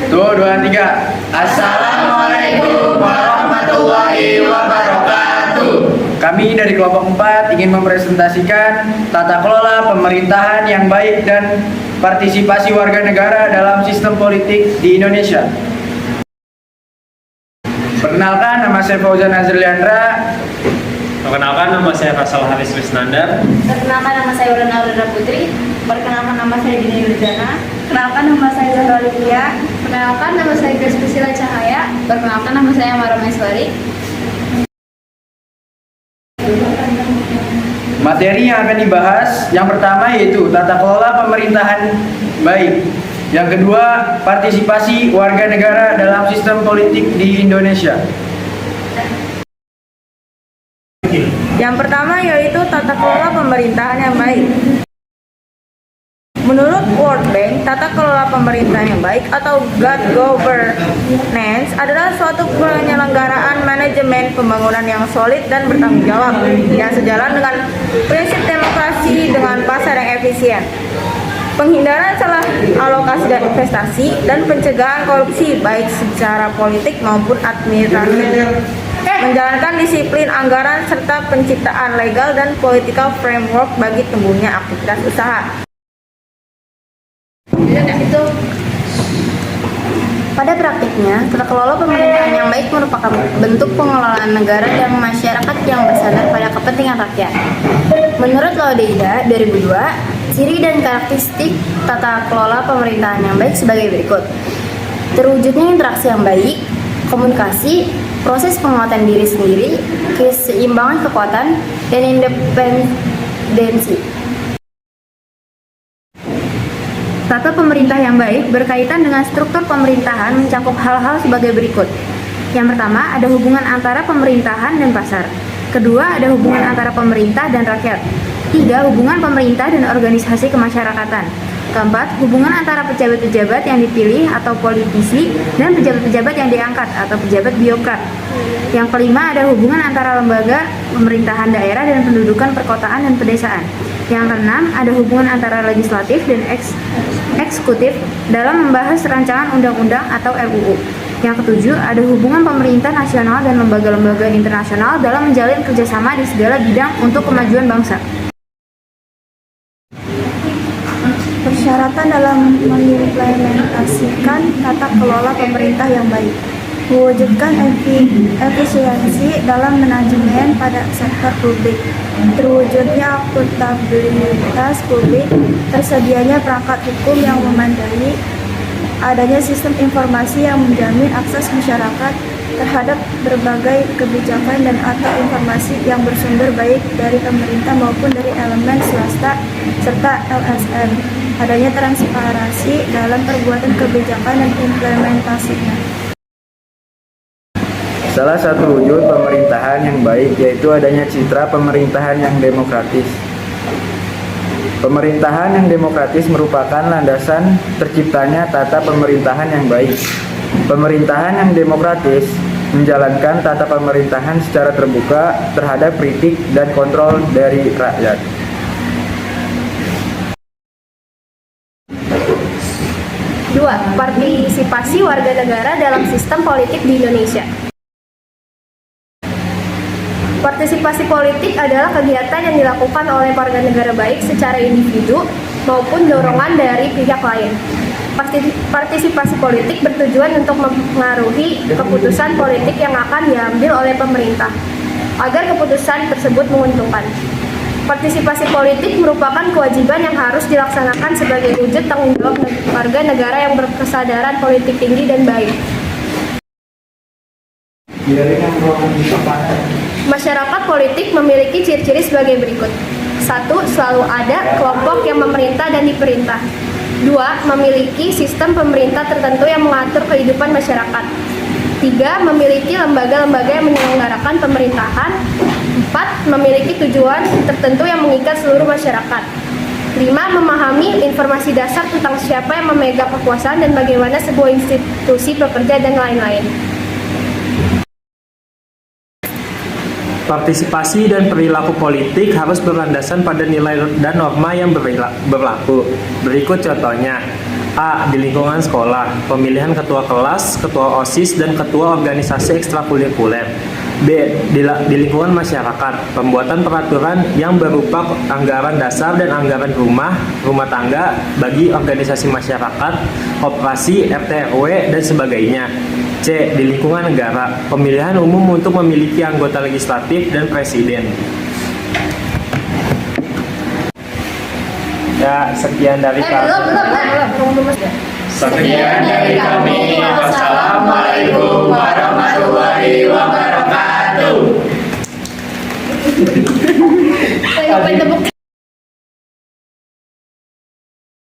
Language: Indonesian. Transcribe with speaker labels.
Speaker 1: Tuh, dua, tiga.
Speaker 2: Assalamualaikum warahmatullahi wabarakatuh.
Speaker 1: Kami dari kelompok 4 ingin mempresentasikan tata kelola pemerintahan yang baik dan partisipasi warga negara dalam sistem politik di Indonesia. Perkenalkan, nama saya Fauzan Azriandra.
Speaker 3: Perkenalkan, nama saya Faisal Haris Wisnandar.
Speaker 4: Perkenalkan, nama saya Ulan Aurora Putri. Perkenalkan, nama saya Dini Yudhana. Perkenalkan, nama saya Zahra Olivia. Perkenalkan, nama saya Grace Priscilla Cahaya. Perkenalkan, nama saya Mara Maiswari.
Speaker 1: Materi yang akan dibahas, yang pertama yaitu tata kelola pemerintahan baik. Yang kedua, partisipasi warga negara dalam sistem politik di Indonesia.
Speaker 4: Yang pertama yaitu tata kelola pemerintahan yang baik. Menurut World Bank, tata kelola pemerintahan yang baik atau good governance adalah suatu penyelenggaraan manajemen pembangunan yang solid dan bertanggung jawab yang sejalan dengan prinsip demokrasi dengan pasar yang efisien. Penghindaran salah alokasi dan investasi dan pencegahan korupsi baik secara politik maupun administratif. Menjalankan disiplin anggaran serta penciptaan legal dan political framework bagi tumbuhnya aktivitas usaha. Pada praktiknya, tata kelola pemerintahan yang baik merupakan bentuk pengelolaan negara dan masyarakat yang bersandar pada kepentingan rakyat. Menurut Laudeida 2002, ciri dan karakteristik tata kelola pemerintahan yang baik sebagai berikut. Terwujudnya interaksi yang baik, komunikasi, proses penguatan diri sendiri, keseimbangan kekuatan, dan independensi. Tata pemerintah yang baik berkaitan dengan struktur pemerintahan mencakup hal-hal sebagai berikut. Yang pertama, ada hubungan antara pemerintahan dan pasar. Kedua, ada hubungan antara pemerintah dan rakyat. Tiga, hubungan pemerintah dan organisasi kemasyarakatan. Keempat, hubungan antara pejabat-pejabat yang dipilih atau politisi dan pejabat-pejabat yang diangkat atau pejabat birokrat. Yang kelima, ada hubungan antara lembaga pemerintahan daerah dan pendudukan perkotaan dan pedesaan. Yang keenam, ada hubungan antara legislatif dan eksekutif dalam membahas rancangan undang-undang atau RUU. Yang ketujuh, ada hubungan pemerintah nasional dan lembaga-lembaga internasional dalam menjalin kerjasama di segala bidang untuk kemajuan bangsa.
Speaker 5: Persyaratan dalam mengimplementasikan tata kelola pemerintah yang baik. Mewujudkan efisiensi dalam manajemen pada sektor publik, terwujudnya akuntabilitas publik, tersedianya perangkat hukum yang memadai, adanya sistem informasi yang menjamin akses masyarakat terhadap berbagai kebijakan dan atau informasi yang bersumber baik dari pemerintah maupun dari elemen swasta serta LSM, adanya transparansi dalam perbuatan kebijakan dan implementasinya.
Speaker 1: Salah satu wujud pemerintahan yang baik yaitu adanya citra pemerintahan yang demokratis. Pemerintahan yang demokratis merupakan landasan terciptanya tata pemerintahan yang baik. Pemerintahan yang demokratis menjalankan tata pemerintahan secara terbuka terhadap kritik dan kontrol dari rakyat.
Speaker 6: Dua, partisipasi warga negara dalam sistem politik di Indonesia. Partisipasi politik adalah kegiatan yang dilakukan oleh warga negara baik secara individu maupun dorongan dari pihak lain. Partisipasi politik bertujuan untuk mempengaruhi keputusan politik yang akan diambil oleh pemerintah agar keputusan tersebut menguntungkan. Partisipasi politik merupakan kewajiban yang harus dilaksanakan sebagai wujud tanggung jawab warga negara yang berkesadaran politik tinggi dan baik. Masyarakat politik memiliki ciri-ciri sebagai berikut. 1. Selalu ada kelompok yang memerintah dan diperintah. 2. Memiliki sistem pemerintah tertentu yang mengatur kehidupan masyarakat. 3. Memiliki lembaga-lembaga yang menyelenggarakan pemerintahan. 4. Memiliki tujuan tertentu yang mengikat seluruh masyarakat. 5. Memahami informasi dasar tentang siapa yang memegang kekuasaan dan bagaimana sebuah institusi bekerja dan lain-lain.
Speaker 3: Partisipasi dan perilaku politik harus berlandasan pada nilai dan norma yang berlaku. Berikut contohnya. A. Di lingkungan sekolah, pemilihan ketua kelas, ketua OSIS, dan ketua organisasi ekstrakurikuler. B. Di lingkungan masyarakat, pembuatan peraturan yang berupa anggaran dasar dan anggaran rumah tangga bagi organisasi masyarakat, koperasi, RT RW, dan sebagainya. C. Di lingkungan negara, pemilihan umum untuk memiliki anggota legislatif dan presiden. Ya, sekian dari kami.
Speaker 6: Belum.
Speaker 2: Sekian dari kami, wassalamualaikum